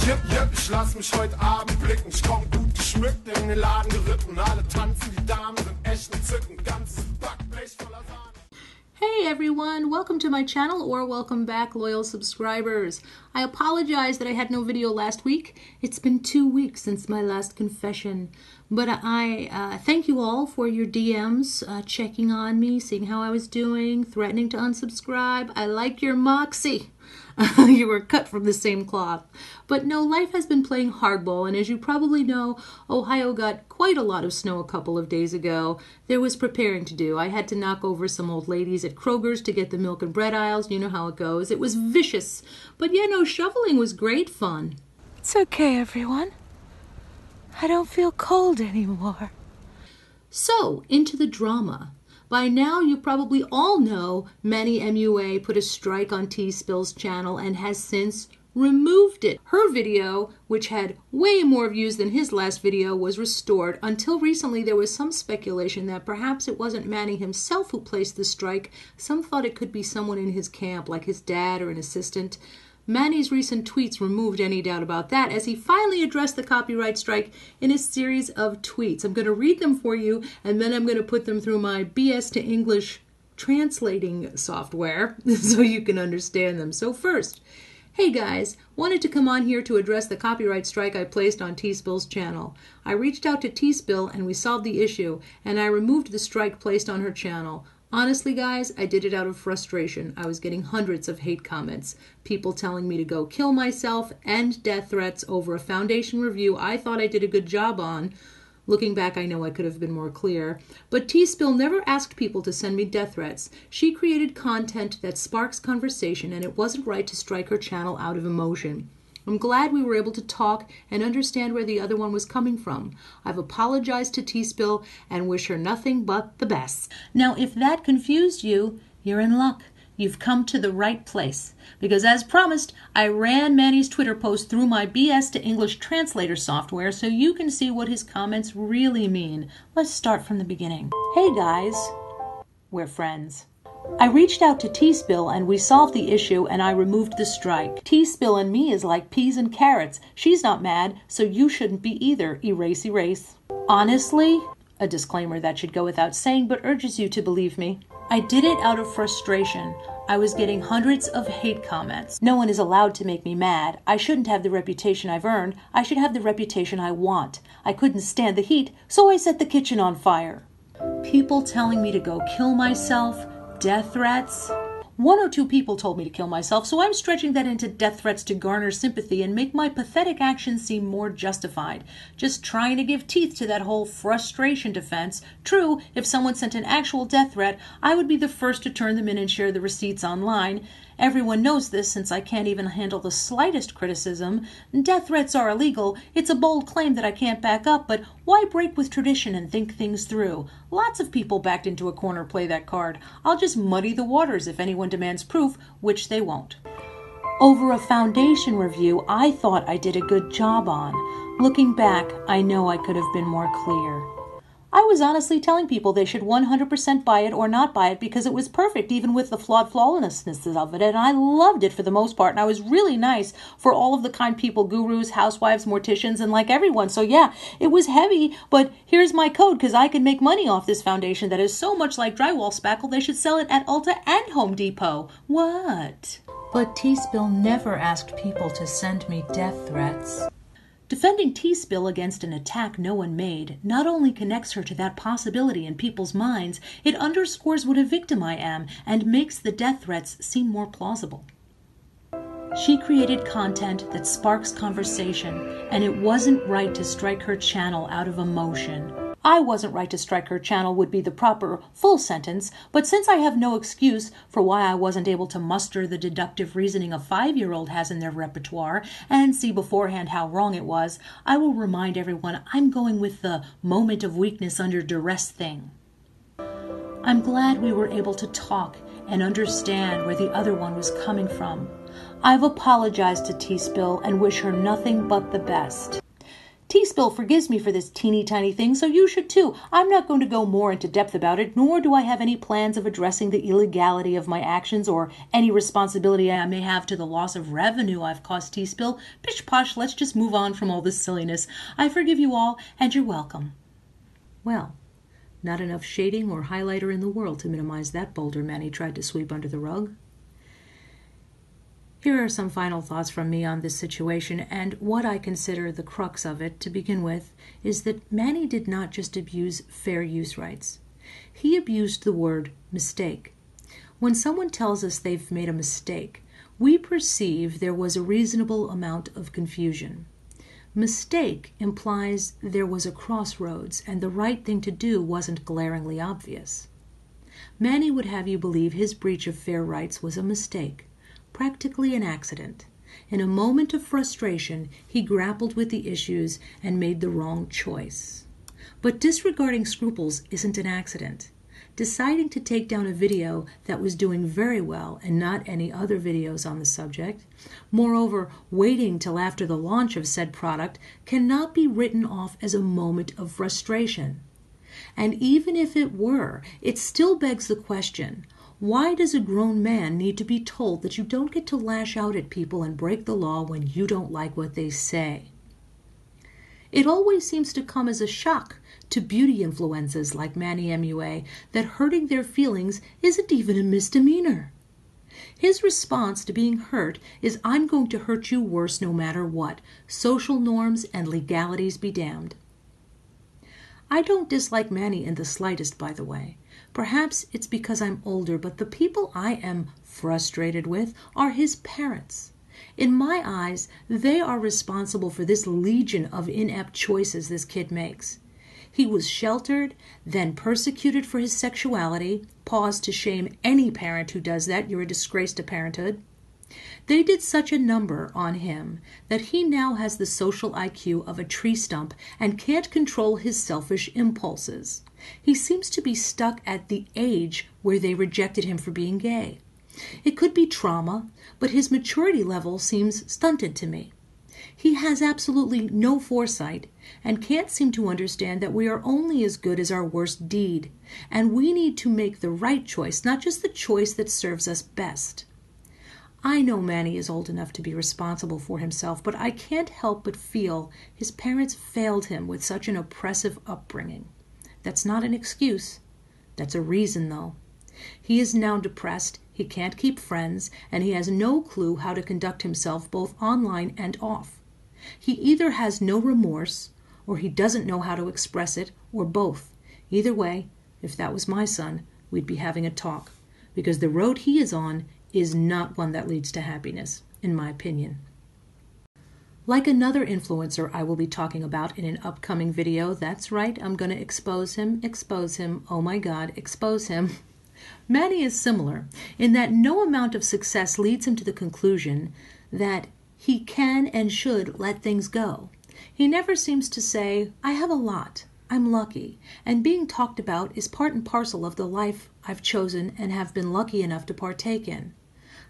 Yep, ich lass mich heute Abend blicken. Ich komm gut geschmückt in den Laden geritten. Alle tanzen, die Damen sind echt entzückend. Ganzes Backblech voller Sahne. Hey everyone, welcome to my channel, or welcome back, loyal subscribers. I apologize that I had no video last week. It's been 2 weeks since my last confession. But I thank you all for your DMs, checking on me, seeing how I was doing, threatening to unsubscribe. I like your moxie. You were cut from the same cloth. But no, life has been playing hardball, and as you probably know, Ohio got quite a lot of snow a couple of days ago. There was preparing to do. I had to knock over some old ladies at Kroger's to get the milk and bread aisles. You know how it goes. It was vicious. But yeah, no, shoveling was great fun. It's okay, everyone. I don't feel cold anymore. So, into the drama. By now, you probably all know MannyMUA put a strike on Teaspill's channel and has since removed it. Her video, which had way more views than his last video, was restored. Until recently, there was some speculation that perhaps it wasn't Manny himself who placed the strike. Some thought it could be someone in his camp, like his dad or an assistant. Manny's recent tweets removed any doubt about that, as he finally addressed the copyright strike in a series of tweets. I'm going to read them for you, and then I'm going to put them through my BS to English translating software so you can understand them. So first, hey guys, wanted to come on here to address the copyright strike I placed on Teaspill's channel. I reached out to Teaspill and we solved the issue, and I removed the strike placed on her channel. Honestly, guys, I did it out of frustration. I was getting hundreds of hate comments, people telling me to go kill myself, and death threats over a foundation review I thought I did a good job on. Looking back, I know I could have been more clear. But Teaspill never asked people to send me death threats. She created content that sparks conversation, and it wasn't right to strike her channel out of emotion. I'm glad we were able to talk and understand where the other one was coming from. I've apologized to Teaspill and wish her nothing but the best. Now, if that confused you, you're in luck. You've come to the right place. Because as promised, I ran Manny's Twitter post through my BS to English translator software so you can see what his comments really mean. Let's start from the beginning. Hey guys, we're friends. I reached out to Teaspill and we solved the issue and I removed the strike. Teaspill and me is like peas and carrots. She's not mad, so you shouldn't be either. Erase, erase. Honestly, a disclaimer that should go without saying but urges you to believe me. I did it out of frustration. I was getting hundreds of hate comments. No one is allowed to make me mad. I shouldn't have the reputation I've earned. I should have the reputation I want. I couldn't stand the heat, so I set the kitchen on fire. People telling me to go kill myself, death threats. 1 or 2 people told me to kill myself, so I'm stretching that into death threats to garner sympathy and make my pathetic actions seem more justified. Just trying to give teeth to that whole frustration defense. True, if someone sent an actual death threat, I would be the first to turn them in and share the receipts online. Everyone knows this since I can't even handle the slightest criticism. Death threats are illegal. It's a bold claim that I can't back up, but why break with tradition and think things through? Lots of people backed into a corner play that card. I'll just muddy the waters if anyone demands proof, which they won't. Over a foundation review I thought I did a good job on. Looking back, I know I could have been more clear. I was honestly telling people they should 100% buy it or not buy it because it was perfect, even with the flawed flawlessness of it, and I loved it for the most part, and I was really nice for all of the kind people, gurus, housewives, morticians, and like everyone. So yeah, it was heavy, but here's my code because I can make money off this foundation that is so much like drywall spackle they should sell it at Ulta and Home Depot. What? But Teaspill never asked people to send me death threats. Defending Teaspill against an attack no one made not only connects her to that possibility in people's minds, it underscores what a victim I am and makes the death threats seem more plausible. She created content that sparks conversation, and it wasn't right to strike her channel out of emotion. I wasn't right to strike her channel would be the proper full sentence, but since I have no excuse for why I wasn't able to muster the deductive reasoning a 5-year-old has in their repertoire and see beforehand how wrong it was, I will remind everyone I'm going with the moment of weakness under duress thing. I'm glad we were able to talk and understand where the other one was coming from. I've apologized to Teaspill and wish her nothing but the best. Teaspill forgives me for this teeny tiny thing, so you should too. I'm not going to go more into depth about it, nor do I have any plans of addressing the illegality of my actions or any responsibility I may have to the loss of revenue I've caused Teaspill. Pish posh, let's just move on from all this silliness. I forgive you all, and you're welcome. Well, not enough shading or highlighter in the world to minimize that boulder Manny tried to sweep under the rug. Here are some final thoughts from me on this situation, and what I consider the crux of it to begin with is that Manny did not just abuse fair use rights. He abused the word mistake. When someone tells us they've made a mistake, we perceive there was a reasonable amount of confusion. Mistake implies there was a crossroads and the right thing to do wasn't glaringly obvious. Manny would have you believe his breach of fair rights was a mistake. Practically an accident. In a moment of frustration, he grappled with the issues and made the wrong choice. But disregarding scruples isn't an accident. Deciding to take down a video that was doing very well and not any other videos on the subject, moreover, waiting till after the launch of said product, cannot be written off as a moment of frustration. And even if it were, it still begs the question, why does a grown man need to be told that you don't get to lash out at people and break the law when you don't like what they say? It always seems to come as a shock to beauty influencers like MannyMUA that hurting their feelings isn't even a misdemeanor. His response to being hurt is, I'm going to hurt you worse no matter what. Social norms and legalities be damned. I don't dislike Manny in the slightest, by the way. Perhaps it's because I'm older, but the people I am frustrated with are his parents. In my eyes, they are responsible for this legion of inept choices this kid makes. He was sheltered, then persecuted for his sexuality. Pause to shame any parent who does that. You're a disgrace to parenthood. They did such a number on him that he now has the social IQ of a tree stump and can't control his selfish impulses. He seems to be stuck at the age where they rejected him for being gay. It could be trauma, but his maturity level seems stunted to me. He has absolutely no foresight and can't seem to understand that we are only as good as our worst deed, and we need to make the right choice, not just the choice that serves us best. I know Manny is old enough to be responsible for himself, but I can't help but feel his parents failed him with such an oppressive upbringing. That's not an excuse. That's a reason, though. He is now depressed, he can't keep friends, and he has no clue how to conduct himself both online and off. He either has no remorse, or he doesn't know how to express it, or both. Either way, if that was my son, we'd be having a talk, because the road he is on is not one that leads to happiness, in my opinion. Like another influencer I will be talking about in an upcoming video, that's right, I'm going to expose him, oh my God, expose him. Manny is similar in that no amount of success leads him to the conclusion that he can and should let things go. He never seems to say, I have a lot, I'm lucky, and being talked about is part and parcel of the life I've chosen and have been lucky enough to partake in.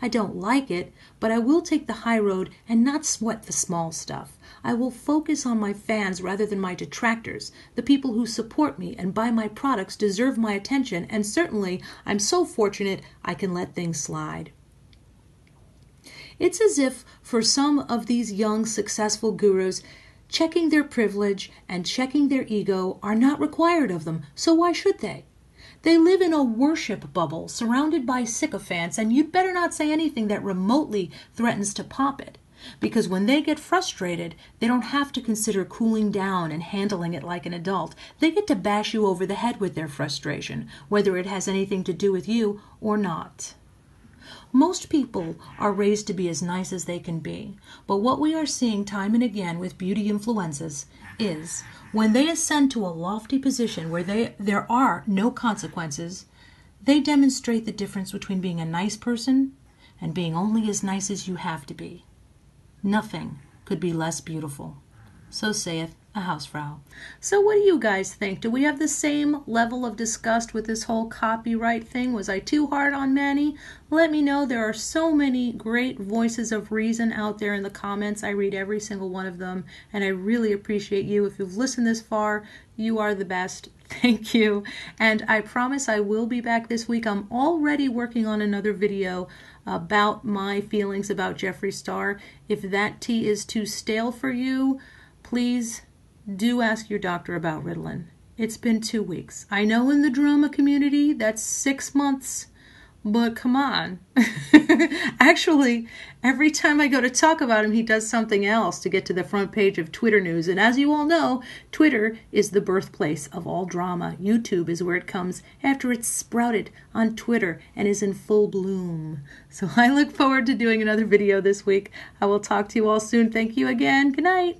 I don't like it, but I will take the high road and not sweat the small stuff. I will focus on my fans rather than my detractors. The people who support me and buy my products deserve my attention, and certainly I'm so fortunate I can let things slide. It's as if for some of these young, successful gurus, checking their privilege and checking their ego are not required of them, so why should they? They live in a worship bubble surrounded by sycophants, and you'd better not say anything that remotely threatens to pop it. Because when they get frustrated, they don't have to consider cooling down and handling it like an adult. They get to bash you over the head with their frustration, whether it has anything to do with you or not. Most people are raised to be as nice as they can be, but what we are seeing time and again with beauty influencers is when they ascend to a lofty position where there are no consequences, they demonstrate the difference between being a nice person and being only as nice as you have to be. Nothing could be less beautiful. So saith a Hausfrau. So what do you guys think? Do we have the same level of disgust with this whole copyright thing? Was I too hard on Manny? Let me know. There are so many great voices of reason out there in the comments. I read every single one of them, and I really appreciate you. If you've listened this far, you are the best. Thank you. And I promise I will be back this week. I'm already working on another video about my feelings about Jeffree Star. If that tea is too stale for you, please do ask your doctor about Ritalin. It's been 2 weeks. I know in the drama community that's 6 months, but come on. Actually, every time I go to talk about him, he does something else to get to the front page of Twitter news. And as you all know, Twitter is the birthplace of all drama. YouTube is where it comes after it's sprouted on Twitter and is in full bloom. So I look forward to doing another video this week. I will talk to you all soon. Thank you again. Good night.